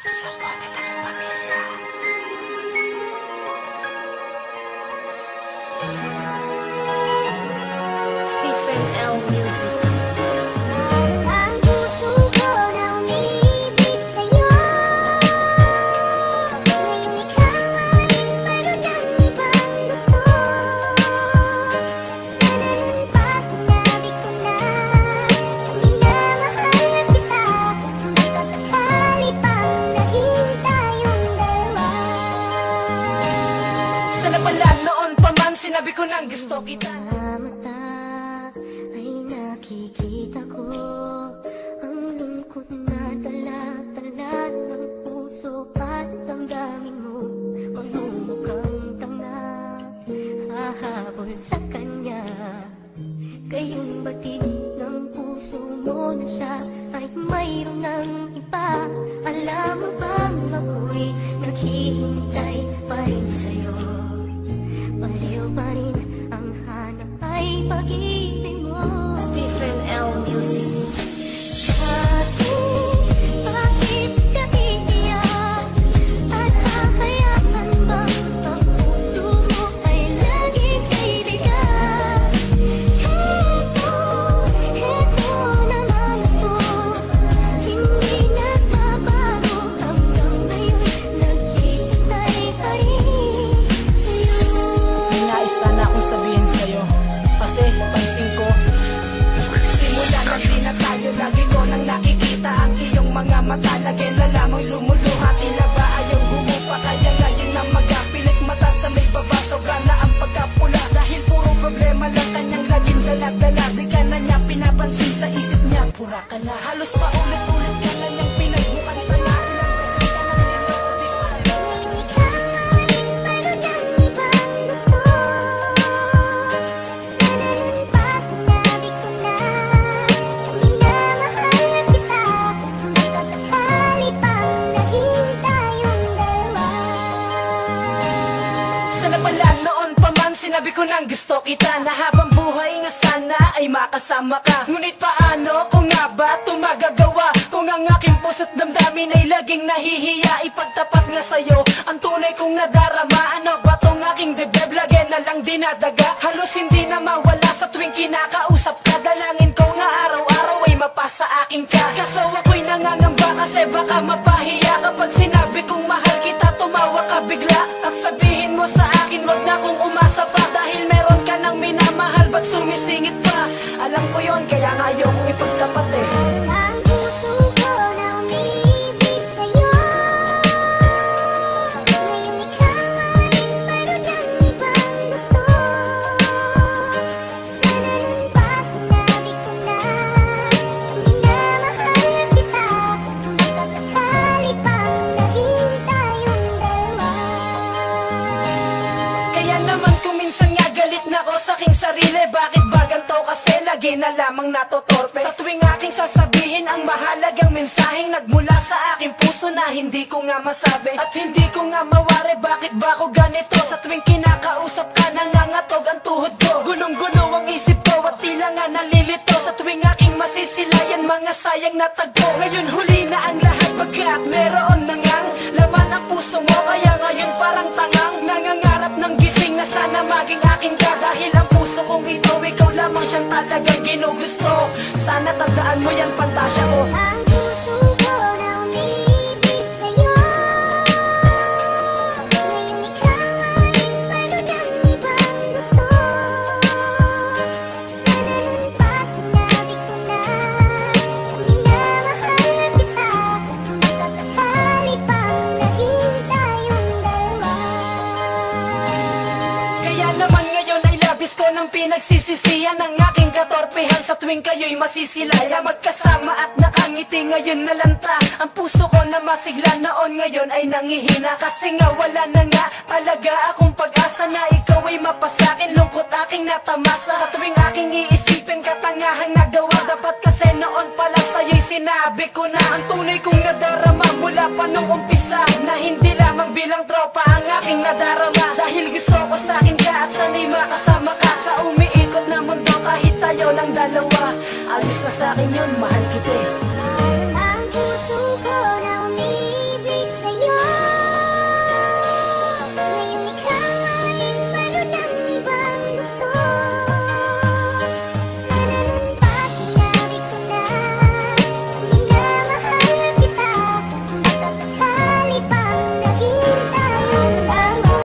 Sa Potitex Pamilya. Stephen L. Music. Ang puso ko na umiibig sa'yo. Ngayon ikaw ay mayroon ng ibang gusto. Sana nun pa sinabi ko na minamahal kita. Hindi pa sakali pang naging tayong dalawa. Sana pala noon pa man sinabi ko nang gusto kita. Mata ay nakikita ko ang lungkot na dala-dala ng puso at damdamin mo. Magmumukhang tanga, hahabol sa kanya. Kayong batid ng puso mo na siya ay mayroon ng iba. Alam mo bang ako'y naghihintay pa rin sa'yo? Baliw pa rin ang hanap ay pag-ibig mo. Stephen L. Music. Bakit ka iiyak? At hahayaan bang ang puso mo ay laging kaibigan? Heto naman ako, hindi nagbabago hanggang ngayon, naghihintay pa rin sa'yo. May nais sana akong sabihin sa'yo, kasi pansin ko simula na di na tayo, lagi ko nang nakikita ang iyong mga mata. Lagi na lamang lumuluha, tila ba ayaw humupa? Kaya ngayon na magapilit mata sa may baba, sobra na ang pagkapula. Dahil puro problema lang kanyang laging dala-dala. Di ka na niya pinapansin, sa isip niya pura ka na. Halos paulit-ulit ka na niyang pinagmukan pa na. Sana pala noon pa man sinabi ko nang gusto kita, na habang buhay nga sana ay makasama ka. Ngunit paano kung nga ba ito magagawa? Kung ang aking puso't damdamin ay laging nahihiya, ipagtapat nga sa'yo ang tunay kong nadarama. Ano ba tong aking dibdib, lagi na lang dinadaga? Halos hindi na mawala sa tuwing kinakausap ka. Dalangin ko nga araw-araw ay mapasa akin ka. Kaso ako'y nangangamba kasi baka mapahiya kapag sinabi kong mahal kita, tumawa ka bigla at sabihin mo sa akin wag na kong umasa pa. Dahil meron ka nang minamahal, ba't sumisingit pa? Alam ko yon, kaya nga ayaw kong ipagtapat eh. Ang puso ko na umiibig sa'yo. Ngayon ikaw ay mayroon ng ibang gusto. Sana nun pa sinabi ko na minamahal kita. Hindi pa sakali pang naging tayong dalawa. Kaya naman kung minsan nga galit na ko sa aking sarili, bakit ba ganito? Kasi lagi na lamang natotorpe. Sa tuwing aking sasabihin ang mahalagang mensaheng nagmula sa aking puso na hindi ko nga masabi at hindi ko nga mawari. Bakit ba ako ganito? Sa tuwing kinakausap ka, nangangatog ang tuhod ko. Gunong-guno ang isip ko at tila nga nalilito. Sa tuwing aking masisilayan, mga sayang na tagpo. Ngayon huli na ang lahat pagkat meron na ngang laman ang puso mo. Kaya ngayon parang tangang nangangarap ng gising na sana maging akin ka. Dahil ang puso kong ito, ikaw lamang siyang talagang ginugusto. Sana tandaan mo yan, pantasya ko. Ang puso ko na umiibig sa'yo. Ngayon ikaw ay mayroon ng ibang gusto. Sana nun pa sinabi ko na minamahal kita. Hindi pa sakali pang naging tayong dalawa. Kaya naman ngayon ay labis ko ng pinagsisisihan ang aking katorpehan. Sa tuwing kayo'y masisilaya, magkasama at nakangiti ngayon na lanta. Ang puso ko na masigla noon ngayon ay nangihina. Kasi nga wala na nga talaga akong pag-asa na ikaw ay mapasakin. Lungkot aking natamasa sa tuwing aking iisipin katangahang nagawa. Dapat kasi noon pala sa'yo'y sinabi ko na ang tunay kong nadarama mula pa nung umpisa, na hindi lamang bilang tropa ang aking nadarama. Dahil gusto ko sa'kin ka at sana'y makasama ka sa umiikot na mundo kahit tayo lang dalawa. Alis na sa'kin yun, mahal kita eh.